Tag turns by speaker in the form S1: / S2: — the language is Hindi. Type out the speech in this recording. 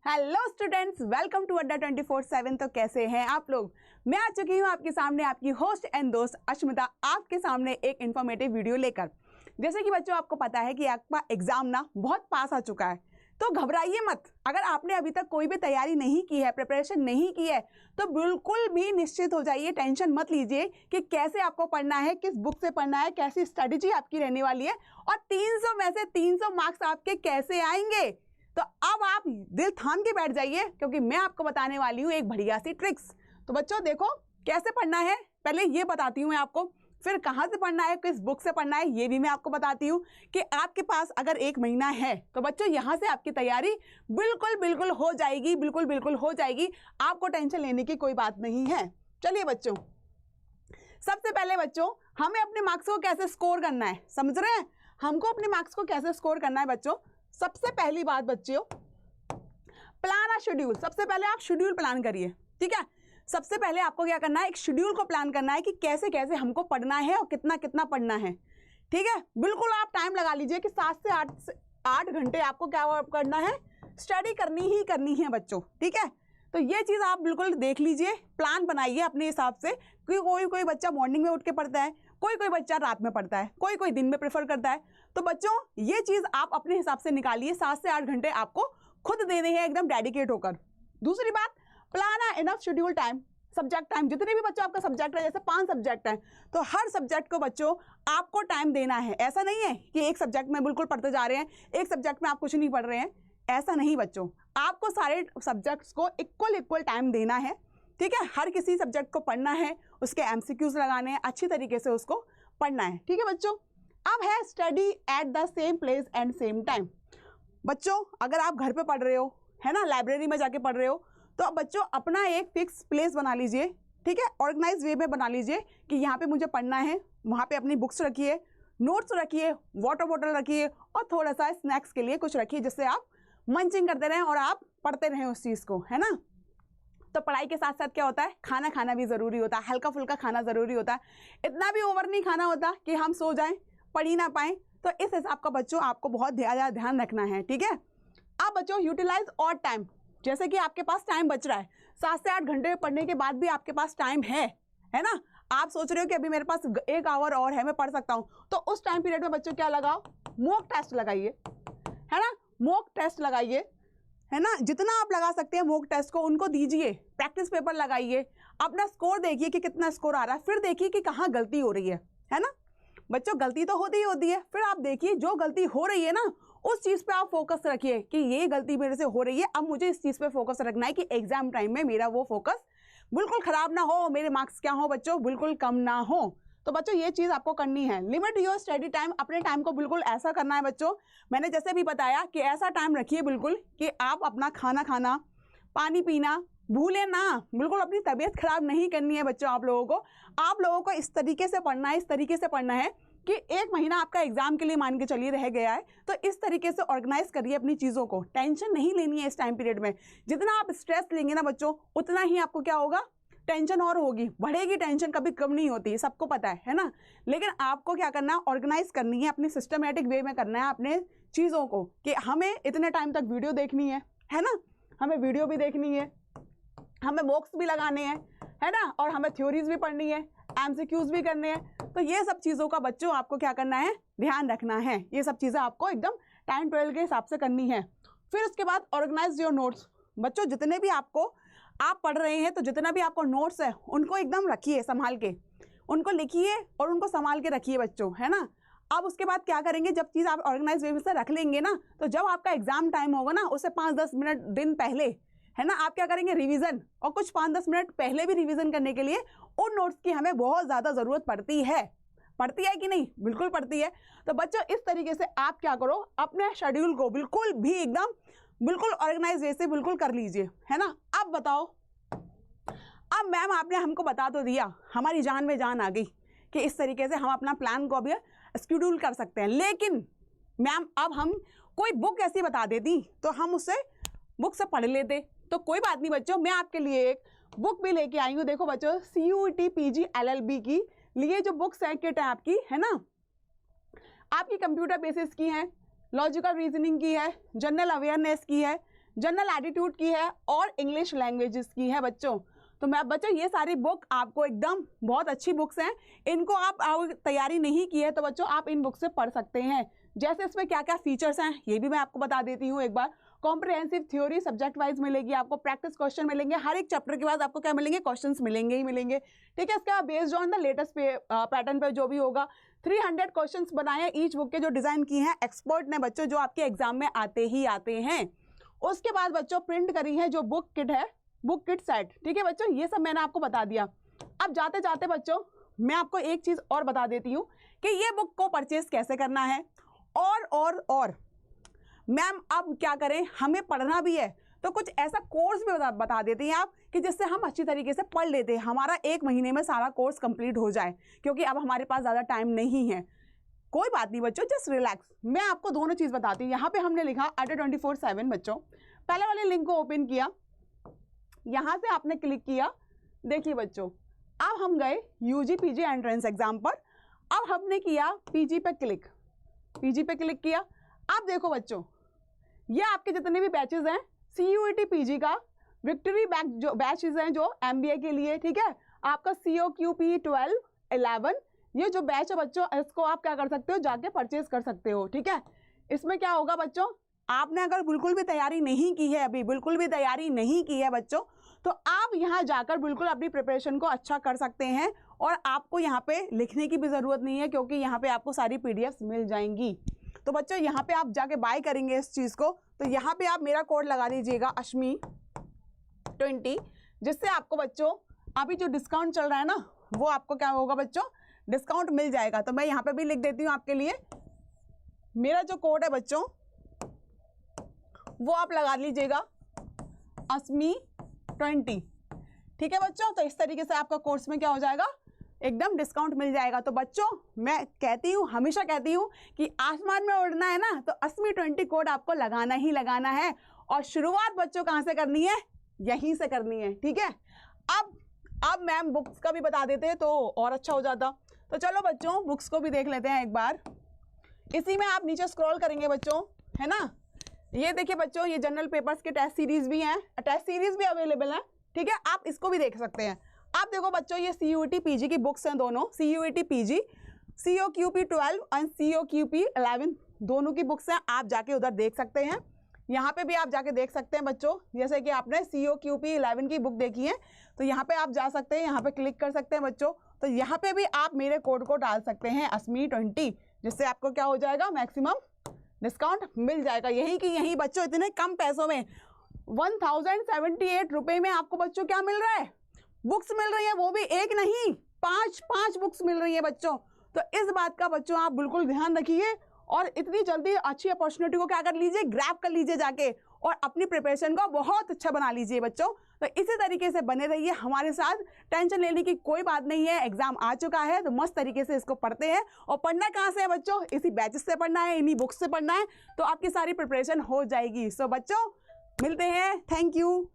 S1: हेलो स्टूडेंट्स, वेलकम टू अड्डा 24/7। तो कैसे हैं आप लोग। मैं आ चुकी हूँ आपके सामने, आपकी होस्ट एंड दोस्त अश्मिता, आपके सामने एक इन्फॉर्मेटिव वीडियो लेकर। जैसे कि बच्चों आपको पता है कि आपका एग्जाम ना बहुत पास आ चुका है, तो घबराइए मत। अगर आपने अभी तक कोई भी तैयारी नहीं की है, प्रिपरेशन नहीं की है, तो बिल्कुल भी निश्चित हो जाइए, टेंशन मत लीजिए कि कैसे आपको पढ़ना है, किस बुक से पढ़ना है, कैसी स्ट्रेटेजी आपकी रहने वाली है और 300 में से 300 मार्क्स आपके कैसे आएंगे। तो अब आप दिल थाम के बैठ जाइए, क्योंकि मैं आपको बताने वाली हूँ एक बढ़िया सी ट्रिक्स। तो बच्चों देखो कैसे पढ़ना है, पहले ये बताती हूँ मैं आपको, फिर कहाँ से पढ़ना है, किस बुक से पढ़ना है, ये भी मैं आपको बताती हूँ कि आपके पास अगर 1 महीना है तो बच्चों यहाँ से आपकी तैयारी बिल्कुल हो जाएगी, बिल्कुल हो जाएगी। आपको टेंशन लेने की कोई बात नहीं है। चलिए बच्चों, सबसे पहले बच्चों हमें अपने मार्क्स को कैसे स्कोर करना है, समझ रहे हैं। हमको अपने मार्क्स को कैसे स्कोर करना है बच्चों। सबसे पहली बात बच्चों, प्लान अ शेड्यूल। सबसे पहले आप शेड्यूल प्लान करिए, ठीक है। सबसे पहले आपको क्या करना है, एक शेड्यूल को प्लान करना है कि कैसे कैसे हमको पढ़ना है और कितना कितना पढ़ना है, ठीक है। बिल्कुल आप टाइम लगा लीजिए कि 7 से 8 घंटे आपको क्या करना है, स्टडी करनी है बच्चों, ठीक है। तो ये चीज़ आप बिल्कुल देख लीजिए, प्लान बनाइए अपने हिसाब से। क्योंकि कोई बच्चा मॉर्निंग में उठ के पढ़ता है, कोई बच्चा रात में पढ़ता है, कोई दिन में प्रेफर करता है। तो बच्चों ये चीज़ आप अपने हिसाब से निकालिए, 7 से 8 घंटे आपको खुद देने हैं एकदम डेडिकेट होकर। दूसरी बात, प्लान है enough schedule time, subject time. जितने भी बच्चों आपका सब्जेक्ट है, जैसे 5 सब्जेक्ट हैं, तो हर सब्जेक्ट को बच्चों आपको टाइम देना है। ऐसा नहीं है कि एक सब्जेक्ट में बिल्कुल पढ़ते जा रहे हैं, एक सब्जेक्ट में आप कुछ नहीं पढ़ रहे हैं, ऐसा नहीं बच्चों। आपको सारे सब्जेक्ट्स को इक्वल टाइम देना है, ठीक है। हर किसी सब्जेक्ट को पढ़ना है, उसके MCQs लगाने हैं, अच्छी तरीके से उसको पढ़ना है, ठीक है बच्चों। अब है study at the same place and same time. बच्चों अगर आप घर पे पढ़ रहे हो, है ना, लाइब्रेरी में जाके पढ़ रहे हो, तो बच्चों अपना एक फिक्स प्लेस बना लीजिए, ठीक है। ऑर्गेनाइज वे में बना लीजिए कि यहाँ पे मुझे पढ़ना है। वहाँ पे अपनी बुक्स रखिए, नोट्स रखिए, वाटर बॉटल रखिए और थोड़ा सा स्नैक्स के लिए कुछ रखिए, जिससे आप मंचिंग करते रहें और आप पढ़ते रहें उस चीज़ को, है ना। तो पढ़ाई के साथ साथ क्या होता है, खाना भी ज़रूरी होता है, हल्का फुल्का खाना ज़रूरी होता है। इतना भी ओवर नहीं खाना होता कि हम सो जाएं, पढ़ ही ना पाएँ। तो इस हिसाब का बच्चों आपको बहुत ध्यान रखना है, ठीक है। अब बच्चों यूटिलाइज और टाइम, जैसे कि आपके पास टाइम बच रहा है, 7 से 8 घंटे पढ़ने के बाद भी आपके पास टाइम है ना। आप सोच रहे हो कि अभी मेरे पास 1 आवर और है, मैं पढ़ सकता हूँ, तो उस टाइम पीरियड में बच्चों क्या लगाओ, मॉक टेस्ट लगाइए, है ना। मॉक टेस्ट लगाइए, है ना। जितना आप लगा सकते हैं मॉक टेस्ट को, उनको दीजिए, प्रैक्टिस पेपर लगाइए, अपना स्कोर देखिए कि कितना स्कोर आ रहा है, फिर देखिए कि कहाँ गलती हो रही है ना। बच्चों गलती तो होती ही होती है, फिर आप देखिए जो गलती हो रही है ना, उस चीज़ पे आप फोकस रखिए कि ये गलती मेरे से हो रही है, अब मुझे इस चीज़ पे फोकस रखना है कि एग्जाम टाइम में मेरा वो फोकस बिल्कुल ख़राब ना हो, मेरे मार्क्स क्या हो बच्चों, बिल्कुल कम ना हो। तो बच्चों ये चीज़ आपको करनी है। लिमिट योर स्टडी टाइम, अपने टाइम को बिल्कुल ऐसा करना है बच्चों, मैंने जैसे भी बताया कि ऐसा टाइम रखिए बिल्कुल कि आप अपना खाना, पानी पीना भूलें ना, बिल्कुल अपनी तबीयत खराब नहीं करनी है बच्चों। आप लोगों को इस तरीके से पढ़ना है कि 1 महीना आपका एग्जाम के लिए मान के चलिए रह गया है, तो इस तरीके से ऑर्गेनाइज करिए अपनी चीज़ों को। टेंशन नहीं लेनी है इस टाइम पीरियड में। जितना आप स्ट्रेस लेंगे ना बच्चों, उतना ही आपको क्या होगा, टेंशन और होगी, बढ़ेगी। टेंशन कभी कम नहीं होती, सबको पता है ना। लेकिन आपको क्या करना है, ऑर्गेनाइज करनी है, अपनी सिस्टमेटिक वे में करना है अपने चीज़ों को, कि हमें इतने टाइम तक वीडियो देखनी है ना, हमें वीडियो भी देखनी है, हमें मॉक्स भी लगाने हैं, है ना, और हमें थ्योरीज भी पढ़नी है, MCQs भी करने हैं। तो ये सब चीज़ों का बच्चों आपको क्या करना है, ध्यान रखना है। ये सब चीज़ें आपको एकदम टाइम टेबल के हिसाब से करनी है। फिर उसके बाद ऑर्गेनाइज योर नोट्स। बच्चों जितने भी आप पढ़ रहे हैं, तो जितना भी आपको नोट्स है उनको एकदम रखिए संभाल के, उनको लिखिए और उनको संभाल के रखिए बच्चों, है ना। अब उसके बाद क्या करेंगे, जब चीज़ आप ऑर्गेनाइज वे से रख लेंगे ना, तो जब आपका एग्जाम टाइम होगा ना, उससे 5-10 मिनट दिन पहले, है ना, आप क्या करेंगे, रिवीजन। और कुछ 5-10 मिनट पहले भी रिवीजन करने के लिए उन नोट्स की हमें बहुत ज़्यादा ज़रूरत पड़ती है कि नहीं, बिल्कुल पड़ती है। तो बच्चों इस तरीके से आप क्या करो, अपने शेड्यूल को बिल्कुल ऑर्गेनाइज वे से बिल्कुल कर लीजिए, है ना। अब बताओ, अब मैम आपने हमको बता तो दिया, हमारी जान में जान आ गई कि इस तरीके से हम अपना प्लान को अभी शेड्यूल कर सकते हैं। लेकिन मैम अब हम कोई बुक ऐसी बता देती तो हम उससे बुक से पढ़ लेते। तो कोई बात नहीं बच्चों, मैं आपके लिए एक बुक भी लेके आई हूँ। देखो बच्चों, CUET PG LLB की लिए जो बुक्स है, किट है आपकी, है ना, आपकी कंप्यूटर बेसिस की है, लॉजिकल रीजनिंग की है, जनरल अवेयरनेस की है, जनरल एटीट्यूड की है और इंग्लिश लैंग्वेजेस की है बच्चों। तो मैं बच्चों ये सारी बुक आपको एकदम बहुत अच्छी बुक्स हैं, इनको आप तैयारी नहीं की है तो बच्चों आप इन बुक से पढ़ सकते हैं। जैसे इसमें क्या क्या फीचर्स हैं ये भी मैं आपको बता देती हूँ एक बार। कॉम्प्रिहेंसिव थ्योरी सब्जेक्ट वाइज मिलेगी आपको, प्रैक्टिस क्वेश्चन मिलेंगे, हर एक चैप्टर के बाद आपको क्या मिलेंगे, क्वेश्चंस मिलेंगे ही मिलेंगे, ठीक है। इसका based on the latest pattern पे जो भी होगा 300 क्वेश्चंस बनाए ईच बुक के, जो डिजाइन किए हैं एक्सपर्ट ने बच्चों, जो आपके एग्जाम में आते ही आते हैं। उसके बाद बच्चों प्रिंट करी है जो बुक किट है, बुक किट सेट, ठीक है बच्चों। ये सब मैंने आपको बता दिया। अब जाते जाते बच्चों मैं आपको एक चीज और बता देती हूँ कि ये बुक को परचेज कैसे करना है। और मैम अब क्या करें, हमें पढ़ना भी है तो कुछ ऐसा कोर्स भी बता देती हैं आप कि जिससे हम अच्छी तरीके से पढ़ लेते हैं, हमारा 1 महीने में सारा कोर्स कंप्लीट हो जाए, क्योंकि अब हमारे पास ज़्यादा टाइम नहीं है। कोई बात नहीं बच्चों, जस्ट रिलैक्स। मैं आपको दोनों चीज़ बताती हूँ। यहाँ पे हमने लिखा अड्डा 24/7 बच्चों। पहले वाले लिंक को ओपन किया, यहाँ से आपने क्लिक किया। देखिए बच्चों अब हम गए यूजी पीजी एंट्रेंस एग्जाम पर। अब हमने किया पीजी पे क्लिक, पीजी पे क्लिक किया। अब देखो बच्चों ये आपके जितने भी बैचेस हैं CUET पीजी का विक्ट्री बैचेस हैं जो MBA के लिए, ठीक है। आपका COQP 12, 11 ये जो बैच है बच्चों, इसको आप क्या कर सकते हो, जाके परचेज कर सकते हो, ठीक है। इसमें क्या होगा बच्चों, आपने अगर बिल्कुल भी तैयारी नहीं की है, अभी बिल्कुल भी तैयारी नहीं की है बच्चों, तो आप यहाँ जाकर बिल्कुल अपनी प्रिपरेशन को अच्छा कर सकते हैं। और आपको यहाँ पे लिखने की भी ज़रूरत नहीं है, क्योंकि यहाँ पे आपको सारी PDFs मिल जाएंगी। तो बच्चों यहाँ पे आप जाके बाय करेंगे इस चीज़ को, तो यहाँ पे आप मेरा कोड लगा दीजिएगा ashmi20, जिससे आपको बच्चों अभी जो डिस्काउंट चल रहा है ना, वो आपको क्या होगा बच्चों, डिस्काउंट मिल जाएगा। तो मैं यहाँ पे भी लिख देती हूँ आपके लिए, मेरा जो कोड है बच्चों वो आप लगा लीजिएगा ashmi20, ठीक है बच्चों। तो इस तरीके से आपका कोर्स में क्या हो जाएगा, एकदम डिस्काउंट मिल जाएगा। तो बच्चों मैं कहती हूँ, हमेशा कहती हूँ कि आसमान में उड़ना है ना तो ashmi20 कोड आपको लगाना ही लगाना है। और शुरुआत बच्चों कहाँ से करनी है, यहीं से करनी है, ठीक है। अब मैम बुक्स का भी बता देते तो और अच्छा हो जाता। तो चलो बच्चों बुक्स को भी देख लेते हैं एक बार। इसी में आप नीचे स्क्रॉल करेंगे बच्चों, है ना। ये देखिए बच्चों ये जनरल पेपर्स के टेस्ट सीरीज भी हैं, टेस्ट सीरीज भी अवेलेबल है, ठीक है। आप इसको भी देख सकते हैं। आप देखो बच्चों ये CUET पीजी की बुक्स हैं दोनों, CUET पीजी COQP 12 और COQP 11 दोनों की बुक्स हैं। आप जाके उधर देख सकते हैं, यहाँ पे भी आप जाके देख सकते हैं बच्चों। जैसे कि आपने COQP 11 की बुक देखी है तो यहाँ पे आप जा सकते हैं, यहाँ पे क्लिक कर सकते हैं बच्चों। तो यहाँ पे भी आप मेरे कोड को डाल सकते हैं ashmi20, जिससे आपको क्या हो जाएगा, मैक्सिमम डिस्काउंट मिल जाएगा। यही कि यही बच्चों इतने कम पैसों में 1078 रुपये में आपको बच्चों क्या मिल रहा है, बुक्स मिल रही है, वो भी एक नहीं 5 बुक्स मिल रही है बच्चों। तो इस बात का बच्चों आप बिल्कुल ध्यान रखिए और इतनी जल्दी अच्छी अपॉर्चुनिटी को क्या कर लीजिए, ग्रैब कर लीजिए जाके, और अपनी प्रिपरेशन को बहुत अच्छा बना लीजिए बच्चों। तो इसी तरीके से बने रहिए हमारे साथ, टेंशन लेने की कोई बात नहीं है। एग्जाम आ चुका है तो मस्त तरीके से इसको पढ़ते हैं। और पढ़ना कहाँ से है बच्चों, इसी बैचेस से पढ़ना है, इन्हीं बुक्स से पढ़ना है, तो आपकी सारी प्रिपरेशन हो जाएगी। सो बच्चों मिलते हैं, थैंक यू।